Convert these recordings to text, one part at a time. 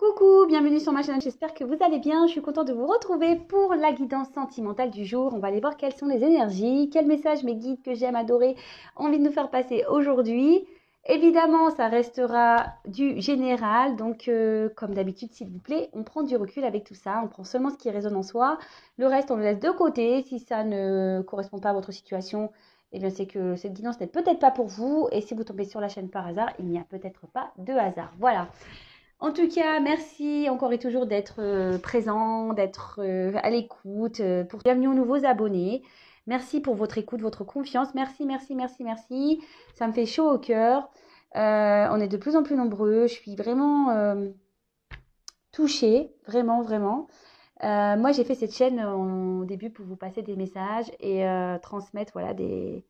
Coucou, bienvenue sur ma chaîne, j'espère que vous allez bien. Je suis contente de vous retrouver pour la guidance sentimentale du jour. On va aller voir quelles sont les énergies, quels messages mes guides que j'aime adorer ont envie de nous faire passer aujourd'hui. Évidemment, ça restera du général, donc comme d'habitude, s'il vous plaît, on prend du recul avec tout ça, on prend seulement ce qui résonne en soi. Le reste, on le laisse de côté. Si ça ne correspond pas à votre situation, eh bien, c'est que cette guidance n'est peut-être pas pour vous. Et si vous tombez sur la chaîne par hasard, il n'y a peut-être pas de hasard. Voilà. En tout cas, merci encore et toujours d'être présent, d'être à l'écoute. Bienvenue aux nouveaux abonnés. Merci pour votre écoute, votre confiance. Merci, merci, merci, merci. Ça me fait chaud au cœur. On est de plus en plus nombreux. Je suis vraiment touchée, vraiment, vraiment. Moi, j'ai fait cette chaîne au début pour vous passer des messages et transmettre voilà, des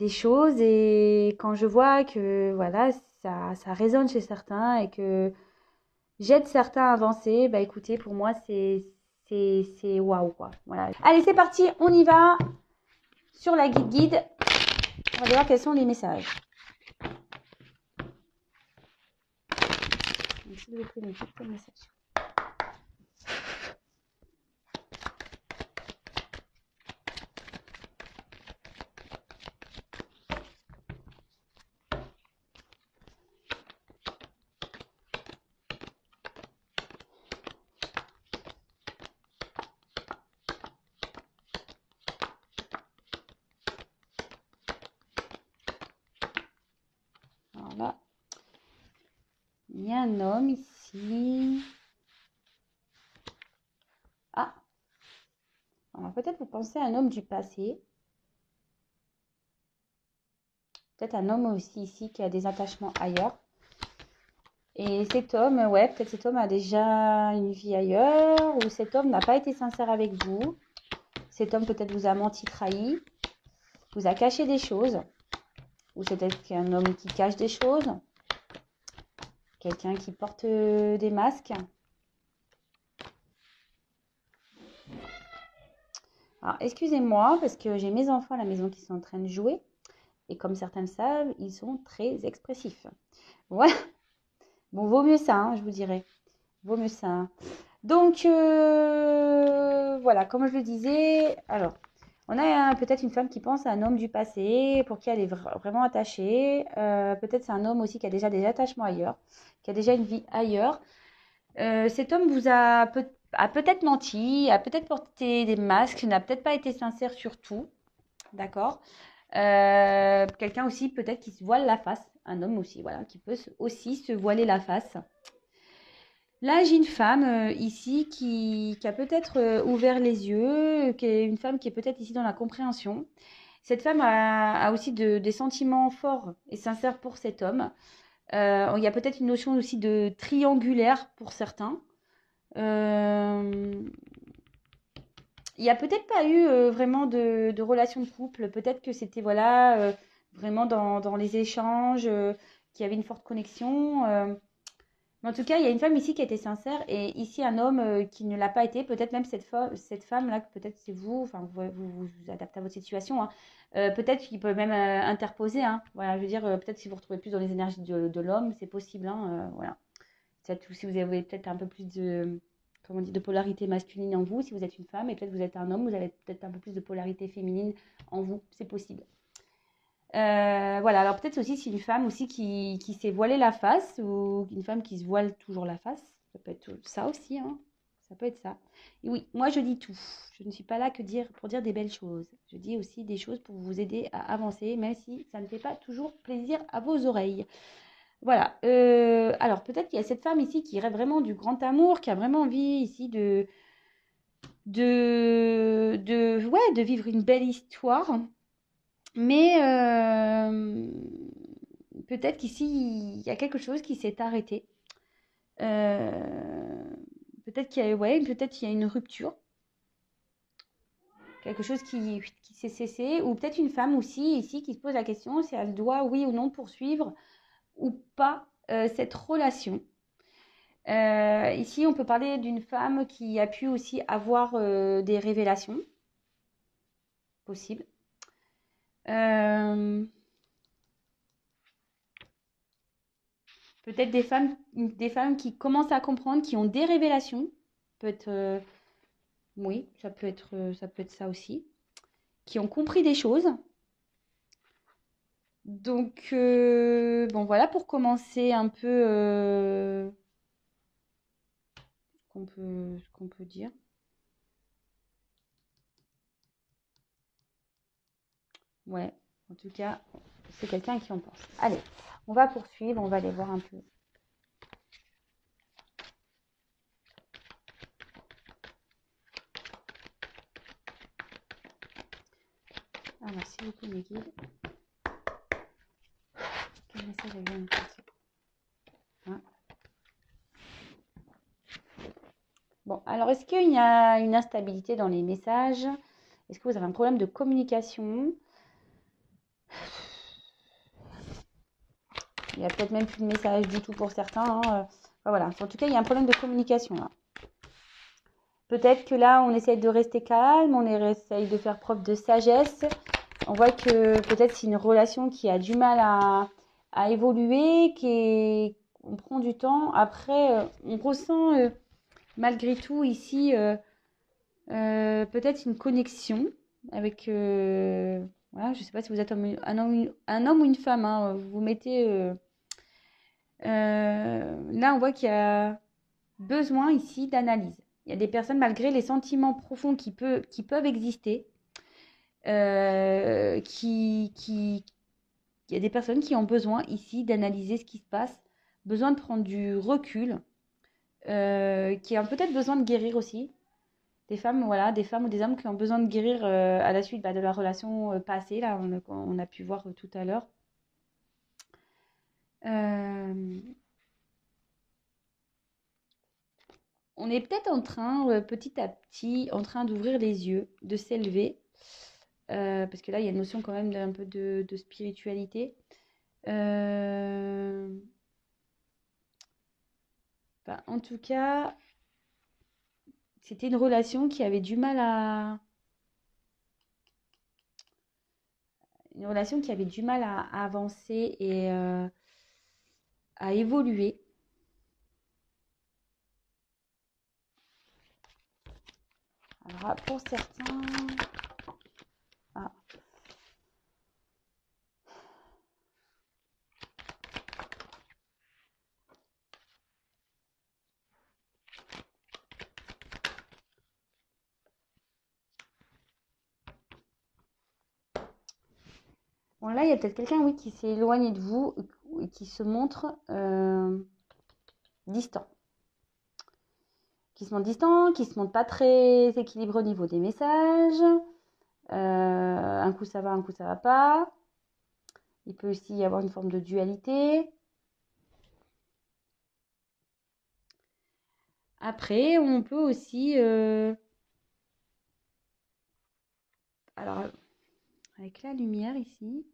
choses. Et quand je vois que voilà, ça résonne chez certains et que j'aide certains à avancer, bah écoutez, pour moi, c'est waouh, quoi. Voilà. Allez, c'est parti, on y va sur la guide. On va voir quels sont les messages. S'il vous plaît, quel message. Alors là, il y a un homme ici. Ah, alors peut-être vous pensez à un homme du passé. Peut-être un homme aussi ici qui a des attachements ailleurs. Et cet homme, ouais, peut-être cet homme a déjà une vie ailleurs, ou cet homme n'a pas été sincère avec vous. Cet homme peut-être vous a menti, trahi, vous a caché des choses. Ou c'est peut-être un homme qui cache des choses. Quelqu'un qui porte des masques. Alors, excusez-moi, parce que j'ai mes enfants à la maison qui sont en train de jouer. Et comme certains le savent, ils sont très expressifs. Voilà. Bon, vaut mieux ça, hein, je vous dirais. Vaut mieux ça. Hein. Donc, voilà, comme je le disais, alors, on a peut-être une femme qui pense à un homme du passé, pour qui elle est vraiment attachée. Peut-être c'est un homme aussi qui a déjà des attachements ailleurs, qui a déjà une vie ailleurs. Cet homme vous a peut-être menti, a peut-être porté des masques, n'a peut-être pas été sincère sur tout. D'accord. Quelqu'un aussi peut-être qui se voile la face. Un homme aussi, voilà, qui peut aussi se voiler la face. Là, j'ai une femme ici qui a peut-être ouvert les yeux, qui est une femme qui est peut-être ici dans la compréhension. Cette femme a aussi des sentiments forts et sincères pour cet homme. Il y a peut-être une notion aussi de triangulaire pour certains. Il n'y a peut-être pas eu vraiment de relation de couple. Peut-être que c'était voilà, vraiment dans les échanges, qu'il y avait une forte connexion. Mais en tout cas, il y a une femme ici qui a été sincère et ici un homme qui ne l'a pas été. Peut-être même cette femme-là, peut-être c'est vous, enfin vous adaptez à votre situation. Hein. Peut-être qu'il peut même interposer. Hein. Voilà, je veux dire, peut-être si vous retrouvez plus dans les énergies de l'homme, c'est possible. Hein, voilà. Peut-être si vous avez peut-être un peu plus de, comment on dit, de polarité masculine en vous, si vous êtes une femme, et peut-être vous êtes un homme, vous avez peut-être un peu plus de polarité féminine en vous. C'est possible. Voilà, alors peut-être aussi c'est une femme aussi qui s'est voilée la face ou une femme qui se voile toujours la face. Ça peut être ça aussi, hein. Ça peut être ça. Et oui, moi je dis tout. Je ne suis pas là pour dire des belles choses. Je dis aussi des choses pour vous aider à avancer, même si ça ne fait pas toujours plaisir à vos oreilles. Voilà. Alors peut-être qu'il y a cette femme ici qui rêve vraiment du grand amour, qui a vraiment envie ici ouais, de vivre une belle histoire. Mais peut-être qu'ici, il y a quelque chose qui s'est arrêté. Euh, peut-être qu'il y a, ouais, peut-être qu'il y a une rupture. Quelque chose qui s'est cessé. Ou peut-être une femme aussi, ici, qui se pose la question si elle doit, oui ou non, poursuivre ou pas cette relation. Ici, on peut parler d'une femme qui a pu aussi avoir des révélations. Possible. Peut-être des femmes qui commencent à comprendre, qui ont des révélations. Peut être, oui, ça peut être ça aussi. Qui ont compris des choses. Donc, bon, voilà pour commencer un peu ce qu'on peut dire. Ouais, en tout cas, c'est quelqu'un à qui on pense. Allez, on va poursuivre, on va aller voir un peu. Ah, merci beaucoup, mes guides. Quel message avez-vous à me passer? Hein? Bon, alors est-ce qu'il y a une instabilité dans les messages? Est-ce que vous avez un problème de communication? Il y a peut-être même plus de message du tout pour certains. Hein. Enfin, voilà. En tout cas, il y a un problème de communication là. Peut-être que là, on essaye de rester calme, on essaye de faire preuve de sagesse. On voit que peut-être c'est une relation qui a du mal à évoluer, on prend du temps. Après, on ressent malgré tout ici peut-être une connexion avec... voilà, je ne sais pas si vous êtes un homme ou une femme. Hein, vous vous mettez... là, on voit qu'il y a besoin ici d'analyse. Il y a des personnes, malgré les sentiments profonds qui peuvent exister, il y a des personnes qui ont besoin ici d'analyser ce qui se passe, besoin de prendre du recul, qui ont peut-être besoin de guérir aussi. Des femmes, voilà, des femmes ou des hommes qui ont besoin de guérir à la suite de la relation passée, là, on a pu voir tout à l'heure. On est peut-être en train, petit à petit, en train d'ouvrir les yeux, de s'élever. Parce que là, il y a une notion quand même d'un peu de spiritualité. Enfin, en tout cas, c'était une relation qui avait du mal à... Une relation qui avait du mal à avancer et à évoluer. Alors, pour certains... Ah. Bon, là, il y a peut-être quelqu'un, oui, qui s'est éloigné de vous et qui se montre distant. Qui se montre distant, qui se montre pas très équilibré au niveau des messages. Un coup ça va, un coup ça va pas. Il peut aussi y avoir une forme de dualité. Après, on peut aussi... alors, avec la lumière ici...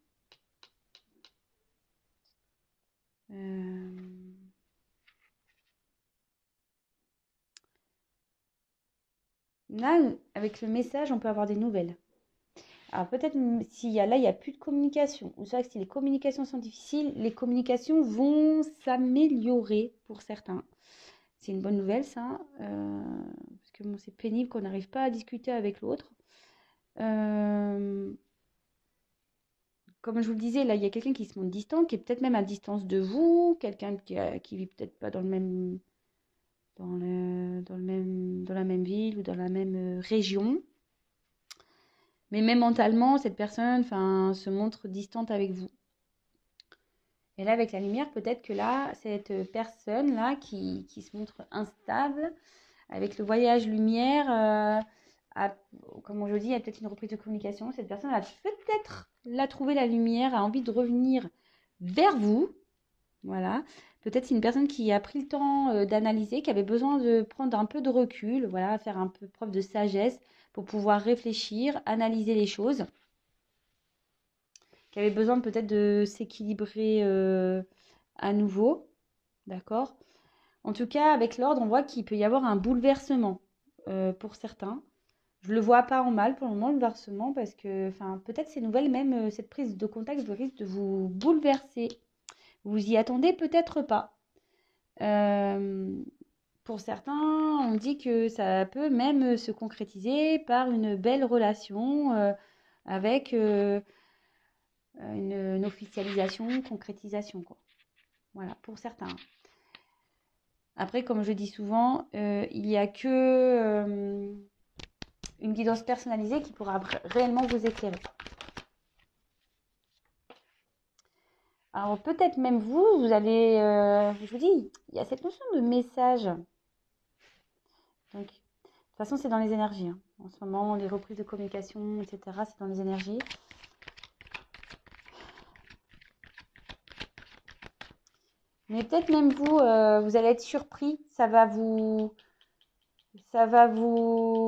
là, avec le message, on peut avoir des nouvelles. Alors peut-être s'il y a là, il n'y a plus de communication. Ou soit que si les communications sont difficiles, les communications vont s'améliorer pour certains. C'est une bonne nouvelle, ça. Parce que bon, c'est pénible qu'on n'arrive pas à discuter avec l'autre. Comme je vous le disais, là, il y a quelqu'un qui se montre distant, qui est peut-être même à distance de vous, quelqu'un qui vit peut-être pas dans le même, dans la même ville ou dans la même région. Mais même mentalement, cette personne, enfin, se montre distante avec vous. Et là, avec la lumière, peut-être que là, cette personne-là qui se montre instable, avec le voyage lumière, comme je dis, il y a peut-être une reprise de communication. Cette personne a peut-être trouvé la lumière, a envie de revenir vers vous. Voilà. Peut-être c'est une personne qui a pris le temps d'analyser, qui avait besoin de prendre un peu de recul, voilà, faire un peu preuve de sagesse pour pouvoir réfléchir, analyser les choses, qui avait besoin peut-être de s'équilibrer à nouveau. D'accord? En tout cas, avec l'ordre, on voit qu'il peut y avoir un bouleversement pour certains. Je ne le vois pas en mal pour le moment, le bouleversement, parce que peut-être ces nouvelles, même cette prise de contact risque de vous bouleverser. Vous y attendez peut-être pas. Euh, pour certains, on dit que ça peut même se concrétiser par une belle relation avec une officialisation, une concrétisation, quoi. Voilà, pour certains. Après, comme je dis souvent, il n'y a que une guidance personnalisée qui pourra réellement vous éclairer. Alors peut-être même vous, vous allez, je vous dis, il y a cette notion de message. Donc, de toute façon, c'est dans les énergies. Hein. En ce moment, les reprises de communication, etc., c'est dans les énergies. Mais peut-être même vous, vous allez être surpris. Ça va vous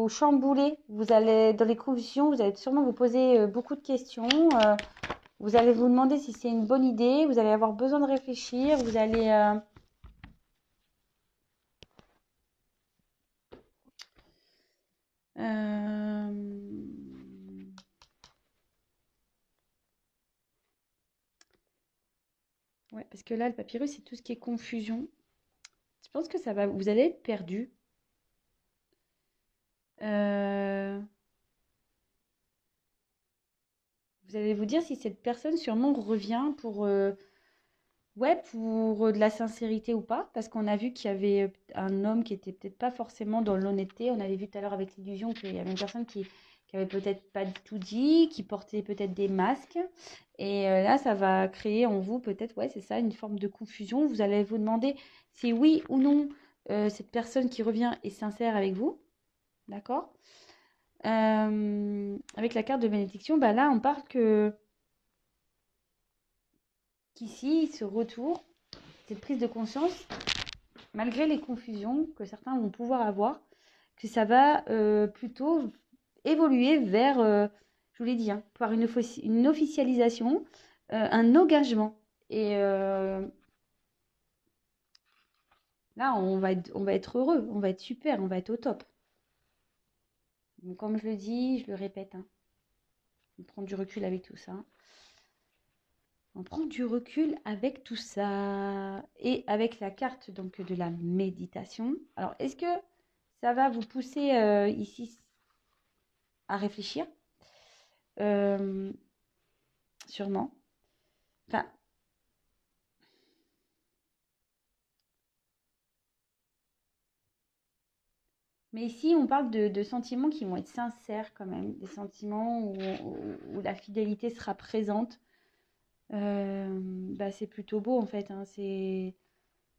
chambouler. Vous allez, dans les confusions, vous allez sûrement vous poser beaucoup de questions. Vous allez vous demander si c'est une bonne idée. Vous allez avoir besoin de réfléchir. Vous allez... Ouais, parce que là, le papyrus, c'est tout ce qui est confusion. Je pense que ça va... Vous allez être perdu. Vous allez vous dire si cette personne sûrement revient pour... Ouais, pour de la sincérité ou pas, parce qu'on a vu qu'il y avait un homme qui était peut-être pas forcément dans l'honnêteté. On avait vu tout à l'heure avec l'illusion qu'il y avait une personne qui avait peut-être pas du tout dit, qui portait peut-être des masques. Et là, ça va créer en vous peut-être, ouais, c'est ça, une forme de confusion. Vous allez vous demander si oui ou non cette personne qui revient est sincère avec vous. D'accord? Avec la carte de bénédiction, bah là, on parle que qu'ici, ce retour, cette prise de conscience, malgré les confusions que certains vont pouvoir avoir, que ça va plutôt évoluer vers, je vous l'ai dit, hein, par une officialisation, un engagement. Et là, on va être heureux, on va être super, on va être au top. Donc, comme je le dis, je le répète, hein, on prend du recul avec tout ça. On prend du recul avec tout ça. Et avec la carte donc de la méditation. Alors, est-ce que ça va vous pousser ici à réfléchir? Sûrement. Enfin, mais ici, on parle de sentiments qui vont être sincères quand même. Des sentiments où la fidélité sera présente. Bah, c'est plutôt beau en fait. Hein.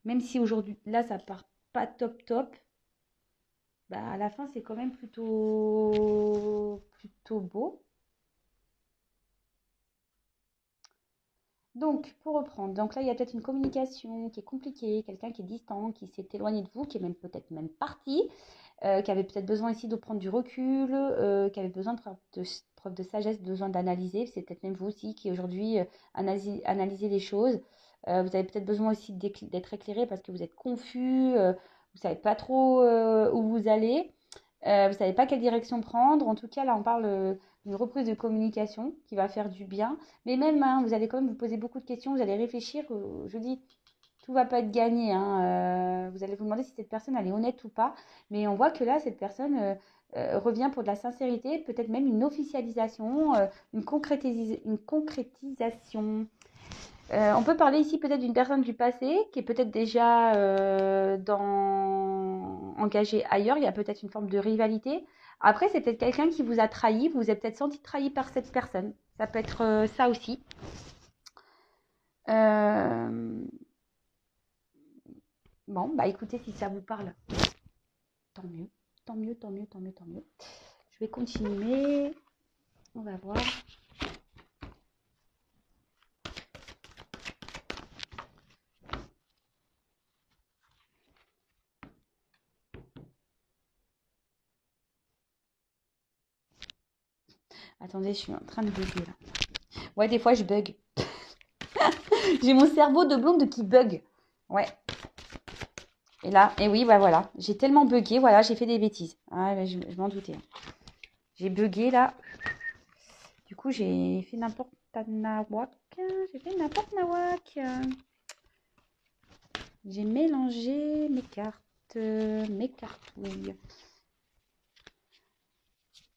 Même si aujourd'hui, là, ça part pas top top. Bah, à la fin, c'est quand même plutôt beau. Donc, pour reprendre, donc là, il y a peut-être une communication qui est compliquée, quelqu'un qui est distant, qui s'est éloigné de vous, qui est même peut-être même parti, qui avait peut-être besoin ici de prendre du recul, qui avait besoin de preuve de sagesse, besoin d'analyser. C'est peut-être même vous aussi qui aujourd'hui analysez les choses. Vous avez peut-être besoin aussi d'être éclairé parce que vous êtes confus, vous ne savez pas trop où vous allez, vous ne savez pas quelle direction prendre. En tout cas, là, on parle d'une reprise de communication qui va faire du bien. Mais même, hein, vous allez quand même vous poser beaucoup de questions, vous allez réfléchir. Je dis, tout va pas être gagné. Hein. Vous allez vous demander si cette personne elle est honnête ou pas. Mais on voit que là, cette personne revient pour de la sincérité, peut-être même une officialisation, une concrétisation. On peut parler ici peut-être d'une personne du passé qui est peut-être déjà engagée ailleurs. Il y a peut-être une forme de rivalité. Après, c'est peut-être quelqu'un qui vous a trahi. Vous vous êtes peut-être senti trahi par cette personne. Ça peut être ça aussi. Euh, Bon, bah écoutez, si ça vous parle, tant mieux. Tant mieux, tant mieux, tant mieux, tant mieux. Je vais continuer. On va voir. Attendez, je suis en train de bugger là. Ouais, des fois je bug. J'ai mon cerveau de blonde qui bug. Ouais. Et là, et oui, bah voilà. J'ai tellement bugué, voilà, j'ai fait des bêtises. Ah, bah, je m'en doutais. J'ai bugué là. Du coup, j'ai fait n'importe nawak. J'ai fait n'importe nawak. J'ai mélangé mes cartes, mes cartouilles.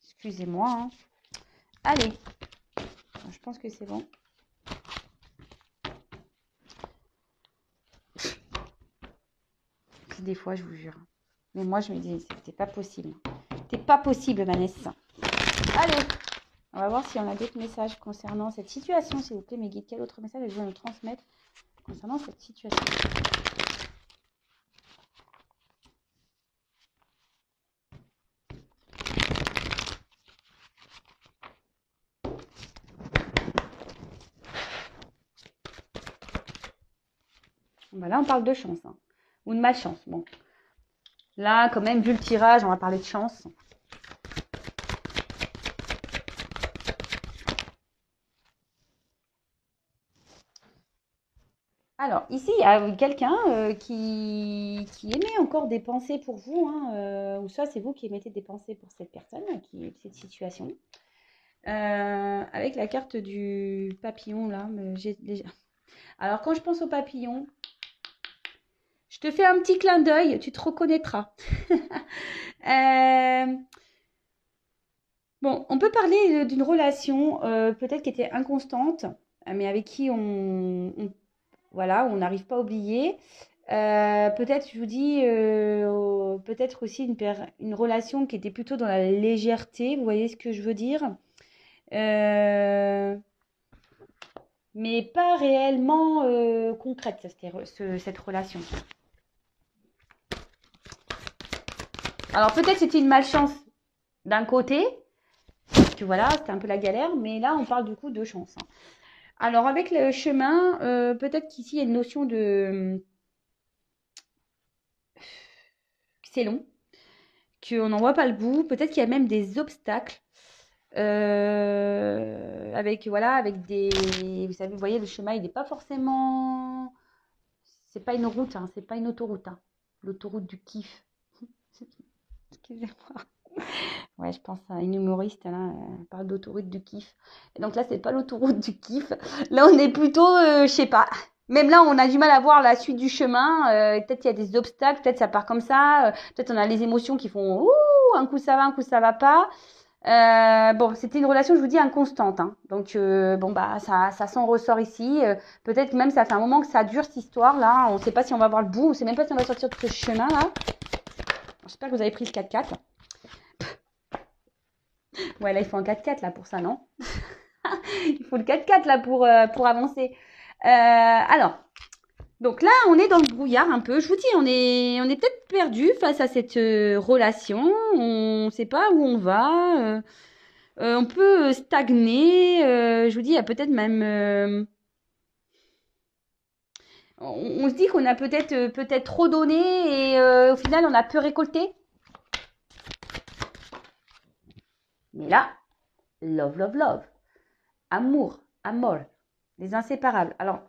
Excusez-moi, hein. Allez, je pense que c'est bon. Des fois, je vous jure. Mais moi, je me dis, c'était pas possible. C'était pas possible, Vanessa. Allez, on va voir si on a d'autres messages concernant cette situation, s'il vous plaît, mes guides. Quel autre message je vais nous transmettre concernant cette situation? Bah là, on parle de chance, hein, ou de malchance. Bon, là, quand même, vu le tirage, on va parler de chance. Alors, ici, il y a quelqu'un qui émet encore des pensées pour vous, hein, ou soit c'est vous qui émettez des pensées pour cette personne, cette situation. Avec la carte du papillon, là, j'ai déjà... Alors, quand je pense au papillon, je te fais un petit clin d'œil, tu te reconnaîtras. Bon, on peut parler d'une relation peut-être qui était inconstante, mais avec qui voilà, on n'arrive pas à oublier. Peut-être, je vous dis, peut-être aussi une relation qui était plutôt dans la légèreté, vous voyez ce que je veux dire? Mais pas réellement concrète, cette relation. Alors peut-être c'était une malchance d'un côté, parce que voilà, c'était un peu la galère, mais là on parle du coup de chance. Alors avec le chemin, peut-être qu'ici il y a une notion de... c'est long, qu'on n'en voit pas le bout, peut-être qu'il y a même des obstacles. Avec voilà, avec des, vous savez, vous voyez, le chemin il n'est pas forcément, c'est pas une route, hein, c'est pas une autoroute, hein. L'autoroute du kiff. Excusez-moi. Ouais, je pense à une humoriste, là, elle parle d'autoroute du kiff. Et donc là, c'est pas l'autoroute du kiff. Là, on est plutôt, je sais pas. Même là, on a du mal à voir la suite du chemin. Peut-être qu'il y a des obstacles, peut-être ça part comme ça. Peut-être on a les émotions qui font ouh, un coup ça va, un coup ça va pas. Bon, c'était une relation, je vous dis, inconstante, hein. Donc, bon, bah, ça s'en ressort ici. Peut-être même ça fait un moment que ça dure, cette histoire-là. On ne sait pas si on va voir le bout. On ne sait même pas si on va sortir de ce chemin-là. J'espère que vous avez pris le 4x4. Ouais, là, il faut un 4x4 là pour ça, non? Il faut le 4x4 là pour avancer. Alors, donc là, on est dans le brouillard un peu. Je vous dis, on est peut-être perdu face à cette relation. On ne sait pas où on va. On peut stagner. Je vous dis, il y a peut-être même... on se dit qu'on a peut-être trop donné et au final, on a peu récolté. Mais là, love, love, love. Amour, amour, les inséparables. Alors,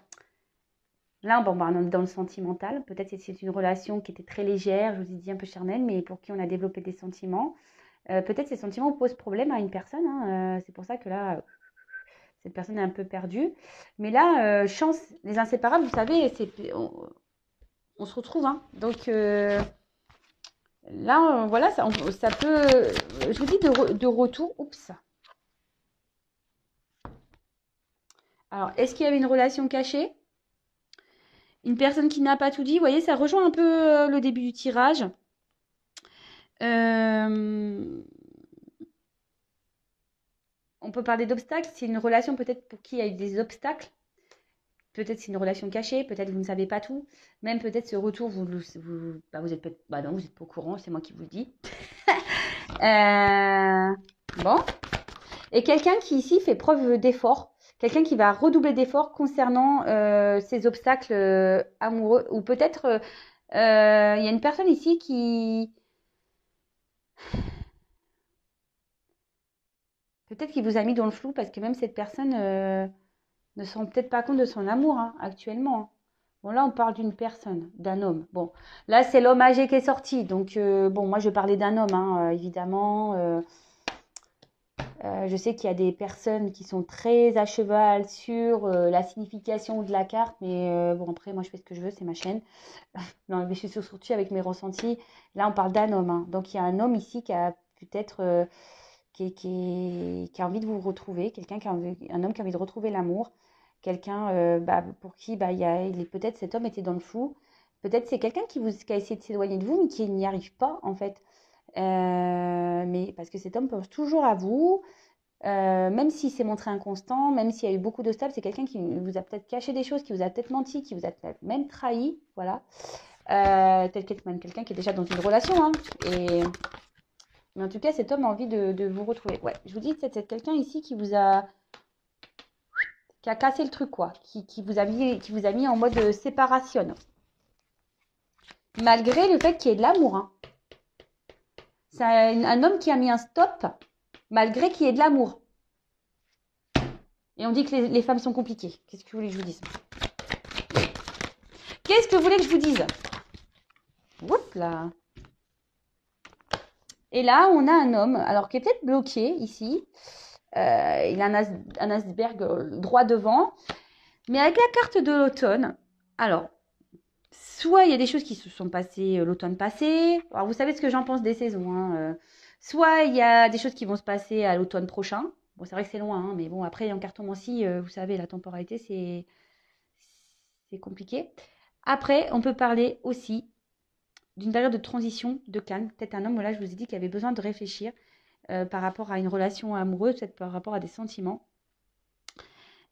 là, bon, bah, on est dans le sentimental. Peut-être que c'est une relation qui était très légère, je vous ai dit un peu charnelle, mais pour qui on a développé des sentiments. Peut-être ces sentiments posent problème à une personne, hein. C'est pour ça que là, cette personne est un peu perdue. Mais là, chance, les inséparables, vous savez, on se retrouve, hein. Donc là, voilà, ça peut, je vous dis, de retour. Oups. Alors, est-ce qu'il y avait une relation cachée? Une personne qui n'a pas tout dit, vous voyez, ça rejoint un peu le début du tirage. On peut parler d'obstacles. C'est une relation peut-être pour qui il y a eu des obstacles. Peut-être c'est une relation cachée, peut-être vous ne savez pas tout. Même peut-être ce retour, vous êtes peut-être... Bah non, vous n'êtes pas au courant, c'est moi qui vous le dis. Bon. Et quelqu'un qui ici fait preuve d'effort. Quelqu'un qui va redoubler d'efforts concernant ces obstacles amoureux. Ou peut-être il y a une personne ici qui... Peut-être qu'il vous a mis dans le flou parce que même cette personne ne se rend peut-être pas compte de son amour, hein, actuellement. Bon, là, on parle d'une personne, d'un homme. Bon, là, c'est l'homme âgé qui est sorti. Donc, bon, moi, je parlais d'un homme, hein, évidemment. Je sais qu'il y a des personnes qui sont très à cheval sur la signification de la carte, mais bon, après, moi, je fais ce que je veux, c'est ma chaîne. Non, mais je suis surtout avec mes ressentis. Là, on parle d'un homme, hein. Donc, il y a un homme ici qui a peut-être qui a envie de vous retrouver, un homme qui a envie de retrouver l'amour, quelqu'un bah, pour qui bah, peut-être cet homme était dans le flou. Peut-être c'est quelqu'un qui a essayé de s'éloigner de vous, mais qui n'y arrive pas, en fait. Mais parce que cet homme pense toujours à vous, même s'il s'est montré inconstant, même s'il y a eu beaucoup d'obstacles, c'est quelqu'un qui vous a peut-être caché des choses, qui vous a peut-être menti, qui vous a peut-être même trahi, voilà. Peut-être même quelqu'un qui est déjà dans une relation, hein. Mais en tout cas, cet homme a envie de vous retrouver. Ouais, je vous dis, c'est quelqu'un ici qui a cassé le truc, quoi, qui vous a mis en mode séparation. Malgré le fait qu'il y ait de l'amour, hein. C'est un homme qui a mis un stop, malgré qu'il y ait de l'amour. Et on dit que les femmes sont compliquées. Qu'est-ce que vous voulez que je vous dise? Qu'est-ce que vous voulez que je vous dise? Oups là. Et là, on a un homme, alors qui est peut-être bloqué ici. Il a un iceberg droit devant. Mais avec la carte de l'automne, alors, soit il y a des choses qui se sont passées l'automne passé. Alors, vous savez ce que j'en pense des saisons, hein. Soit il y a des choses qui vont se passer à l'automne prochain. Bon, c'est vrai que c'est loin, hein, mais bon, après, en cartomancie, vous savez, la temporalité, c'est compliqué. Après, on peut parler aussi d'une période de transition, de calme. Peut-être un homme, là, je vous ai dit qu'il avait besoin de réfléchir par rapport à une relation amoureuse, peut-être par rapport à des sentiments.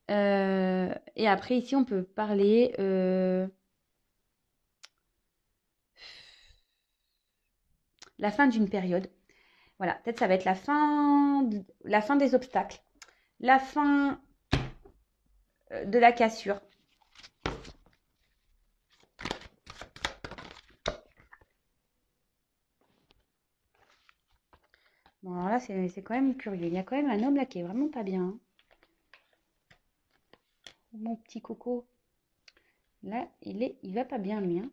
Et après, ici, on peut parler la fin d'une période. Voilà, peut-être ça va être la fin des obstacles, la fin de la cassure. Bon, alors là, c'est quand même curieux. Il y a quand même un homme là qui est vraiment pas bien, hein. Mon petit coco. Là, il va pas bien, lui, hein.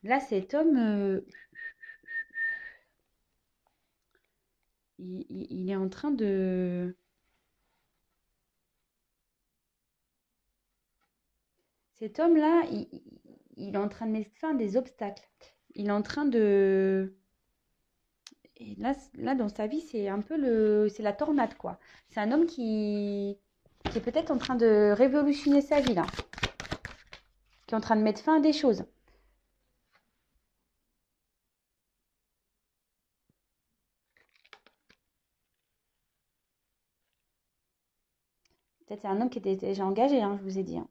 Là, cet homme, il est en train de... Cet homme-là, il est en train de mettre fin à des obstacles. Il est en train de... Et là, dans sa vie, c'est un peu c'est la tornade, quoi. C'est un homme qui est peut-être en train de révolutionner sa vie, là. Qui est en train de mettre fin à des choses. Peut-être c'est un homme qui était déjà engagé, hein, je vous ai dit, hein.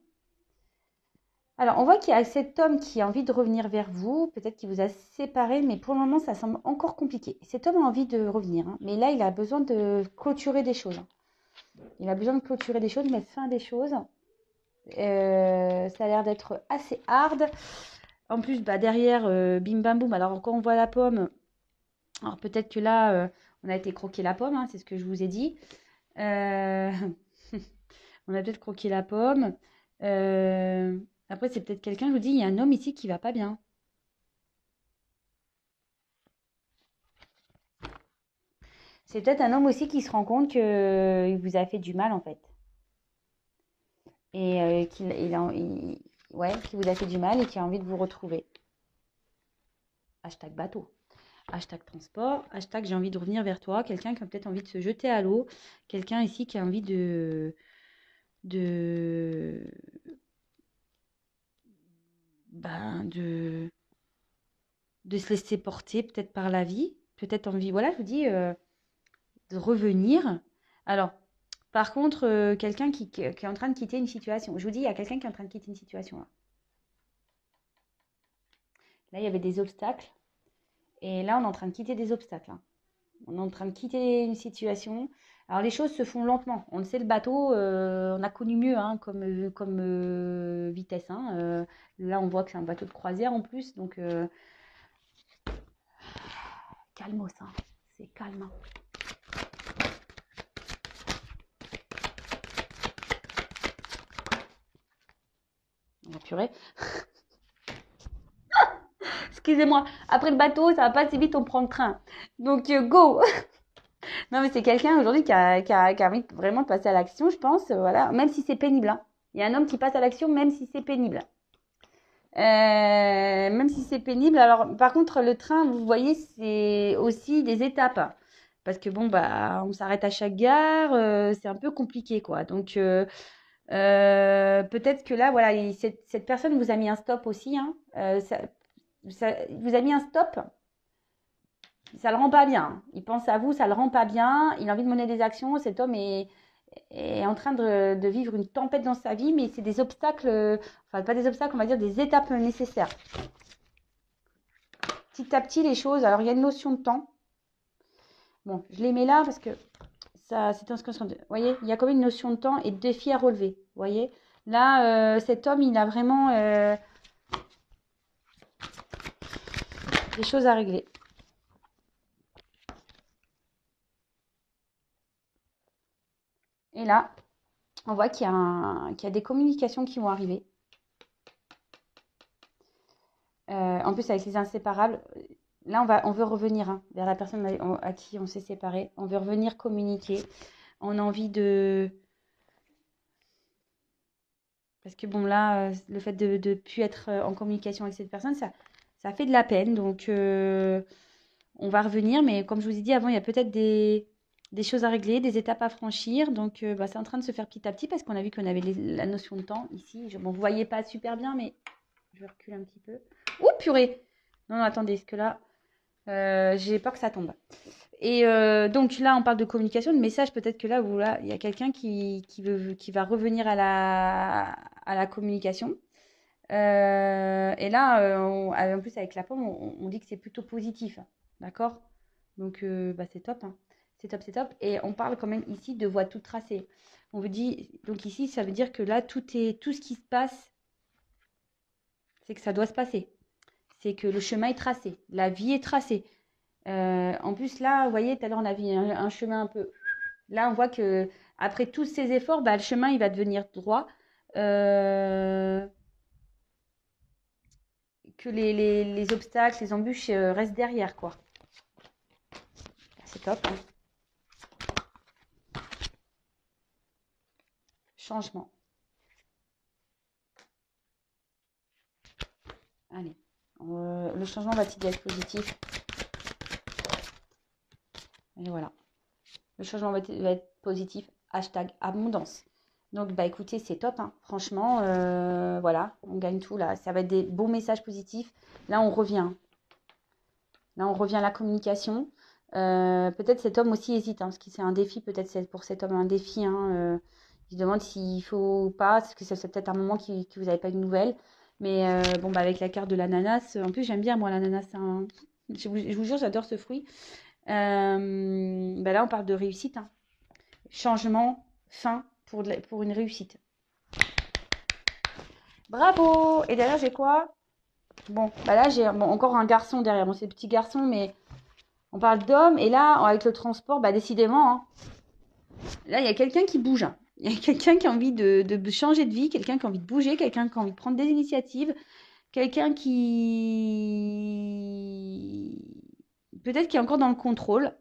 Alors, on voit qu'il y a cet homme qui a envie de revenir vers vous. Peut-être qu'il vous a séparé, mais pour le moment, ça semble encore compliqué. Cet homme a envie de revenir, hein, mais là, il a besoin de clôturer des choses. Il a besoin de clôturer des choses, mettre fin à des choses. Ça a l'air d'être assez hard. En plus, bah, derrière, bim bam boum. Alors, quand on voit la pomme, alors peut-être que là, on a été croquer la pomme, hein, c'est ce que je vous ai dit. Euh, on a peut-être croqué la pomme. Après, c'est peut-être quelqu'un, je vous dis, il y a un homme ici qui va pas bien. C'est peut-être un homme aussi qui se rend compte qu'il vous a fait du mal, en fait. Et ouais, qui vous a fait du mal et qui a envie de vous retrouver. Hashtag bateau. Hashtag transport. Hashtag j'ai envie de revenir vers toi. Quelqu'un qui a peut-être envie de se jeter à l'eau. Quelqu'un ici qui a envie de, ben, de se laisser porter peut-être par la vie. Peut-être envie, voilà, je vous dis, de revenir. Alors, par contre, quelqu'un qui est en train de quitter une situation. Je vous dis, il y a quelqu'un qui est en train de quitter une situation, là. Là, il y avait des obstacles. Et là, on est en train de quitter des obstacles, hein. On est en train de quitter une situation. Alors, les choses se font lentement. On le sait, le bateau, on a connu mieux, hein, comme vitesse, hein. Là, on voit que c'est un bateau de croisière en plus. Donc, calmos, hein. C'est calme, hein. On va purée. Excusez-moi, après le bateau, ça va pas si vite, on prend le train. Donc, go. Non, mais c'est quelqu'un aujourd'hui qui a envie vraiment de passer à l'action, je pense. Voilà, même si c'est pénible. Hein. Il y a un homme qui passe à l'action, même si c'est pénible. Même si c'est pénible. Alors, par contre, le train, vous voyez, c'est aussi des étapes. Parce que bon, bah, on s'arrête à chaque gare, c'est un peu compliqué, quoi. Donc, peut-être que là, voilà, cette personne vous a mis un stop aussi. Hein. Ça vous a mis un stop. Ça le rend pas bien. Il pense à vous, ça le rend pas bien. Il a envie de mener des actions. Cet homme est en train de vivre une tempête dans sa vie, mais c'est des obstacles, enfin pas des obstacles, on va dire des étapes nécessaires. Petit à petit, les choses. Alors, il y a une notion de temps. Bon, je les mets là parce que ça, c'est ce que vous voyez, il y a quand même une notion de temps et de défi à relever. Vous voyez, là, cet homme, il a vraiment des choses à régler. Et là, on voit qu'il y a des communications qui vont arriver. En plus, avec les inséparables, là, on veut revenir hein, vers la personne à qui on s'est séparé. On veut revenir communiquer. On a envie de... Parce que bon, là, le fait de ne plus être en communication avec cette personne, ça fait de la peine. Donc, on va revenir. Mais comme je vous ai dit avant, il y a peut-être des choses à régler, des étapes à franchir. Donc, bah, c'est en train de se faire petit à petit parce qu'on a vu qu'on avait la notion de temps ici. Bon, vous ne voyez pas super bien, mais je recule un petit peu. Oh, purée! Non, non, attendez, parce que là, j'ai peur que ça tombe. Et donc là, on parle de communication, de message. Peut-être que là, il y a quelqu'un qui va revenir à la communication. Et là, en plus, avec la pomme, on dit que c'est plutôt positif. D'accord? Donc, bah, c'est top. Hein. C'est top, c'est top. Et on parle quand même ici de voie toute tracée. On vous dit, donc ici, ça veut dire que là, tout ce qui se passe, c'est que ça doit se passer. C'est que le chemin est tracé. La vie est tracée. En plus, là, vous voyez, tout à l'heure, on a vu un chemin un peu. Là, on voit que après tous ces efforts, bah, le chemin, il va devenir droit. Que les obstacles, les embûches restent derrière, quoi. C'est top. Hein. Changement. Allez. Le changement va-t-il être positif? Et voilà. Le changement va être positif. Hashtag abondance. Donc, bah écoutez, c'est top. Hein. Franchement, voilà, on gagne tout là. Ça va être des beaux messages positifs. Là, on revient. Là, on revient à la communication. Peut-être cet homme aussi hésite, hein, parce que c'est un défi. Peut-être c'est pour cet homme un défi. Hein, il se demande s'il faut ou pas, parce que c'est peut-être un moment que vous n'avez pas de nouvelles. Mais bon, bah, avec la carte de l'ananas, en plus, j'aime bien moi l'ananas. Hein. Je vous jure, j'adore ce fruit. Bah là, on parle de réussite. Hein. Changement, fin pour une réussite. Bravo! Et derrière, j'ai quoi? Bon, bah là, j'ai encore un garçon derrière. Bon, c'est le petit garçon, mais on parle d'homme. Et là, avec le transport, bah décidément, hein, là, il y a quelqu'un qui bouge. Hein. Il y a quelqu'un qui a envie de changer de vie, quelqu'un qui a envie de bouger, quelqu'un qui a envie de prendre des initiatives, quelqu'un qui... Peut-être qui est encore dans le contrôle.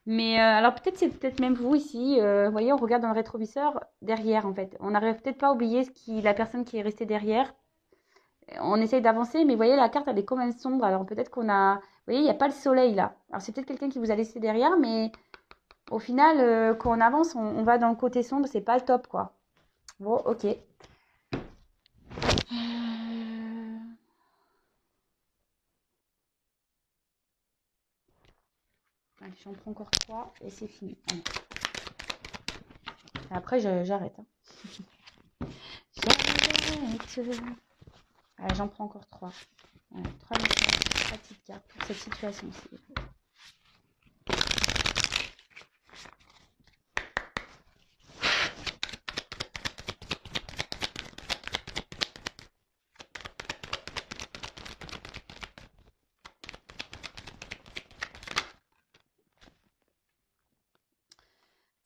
Mais alors peut-être c'est peut-être même vous ici, vous voyez, on regarde dans le rétroviseur derrière en fait. On n'arrive peut-être pas à oublier la personne qui est restée derrière. On essaye d'avancer, mais vous voyez, la carte elle est quand même sombre. Alors peut-être qu'on a, vous voyez, il n'y a pas le soleil là. Alors c'est peut-être quelqu'un qui vous a laissé derrière, mais au final, quand on avance, on va dans le côté sombre, c'est pas le top quoi. Bon, ok. Allez, j'en prends encore 3 et c'est fini. Allez. Après, j'arrête. Hein. J'arrête. Allez, j'en prends encore 3. Voilà, 3 petites cartes pour cette situation-ci.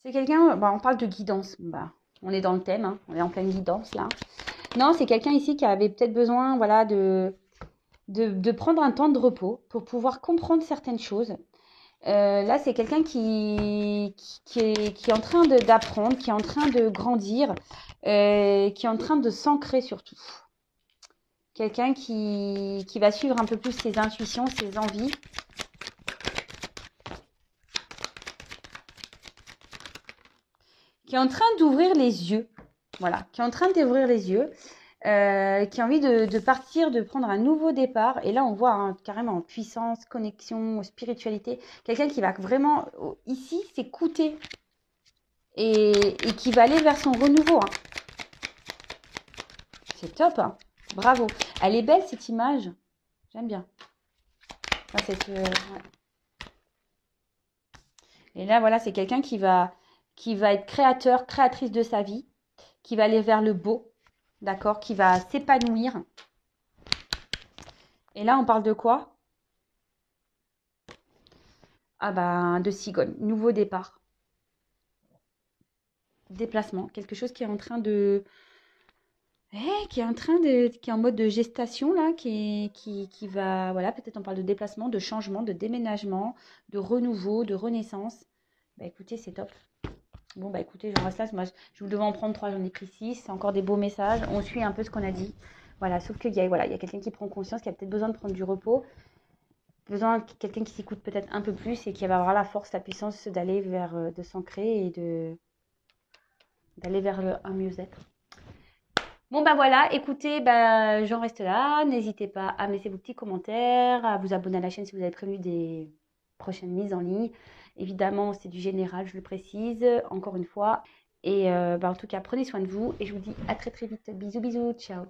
C'est quelqu'un, bah, on parle de guidance. Bah, on est dans le thème, hein, on est en pleine guidance là. Non, c'est quelqu'un ici qui avait peut-être besoin, voilà, de de prendre un temps de repos pour pouvoir comprendre certaines choses. Là, c'est quelqu'un qui est en train d'apprendre, qui est en train de grandir, qui est en train de s'ancrer surtout. Quelqu'un qui va suivre un peu plus ses intuitions, ses envies. Qui est en train d'ouvrir les yeux. Voilà, qui est en train d'ouvrir les yeux. Qui a envie de partir, de prendre un nouveau départ. Et là, on voit hein, carrément puissance, connexion, spiritualité. Quelqu'un qui va vraiment, ici, s'écouter et qui va aller vers son renouveau. Hein. C'est top, hein. Bravo. Elle est belle cette image. J'aime bien. Enfin, ouais. Et là, voilà, c'est quelqu'un qui va être créateur, créatrice de sa vie, qui va aller vers le beau, d'accord, qui va s'épanouir. Et là, on parle de quoi? Ah bah, de cigogne, nouveau départ. Déplacement, quelque chose qui est en train de... qui est en mode de gestation, là, qui va... Voilà, peut-être on parle de déplacement, de changement, de déménagement, de renouveau, de renaissance. Bah écoutez, c'est top. Bon, bah écoutez, j'en reste là. Moi, je devais en prendre 3, j'en ai pris 6. C'est encore des beaux messages. On suit un peu ce qu'on a dit. Voilà, sauf qu'il y a, voilà, il y a quelqu'un qui prend conscience, qui a peut-être besoin de prendre du repos, besoin de quelqu'un qui s'écoute peut-être un peu plus et qui va avoir la force, la puissance d'aller vers, de s'ancrer et d'aller vers un mieux-être. Bon, bah voilà, écoutez, bah, j'en reste là. N'hésitez pas à me laisser vos petits commentaires, à vous abonner à la chaîne si vous avez prévu des prochaines mises en ligne. Évidemment, c'est du général, je le précise, encore une fois. Et bah, en tout cas, prenez soin de vous et je vous dis à très très vite. Bisous, bisous, ciao.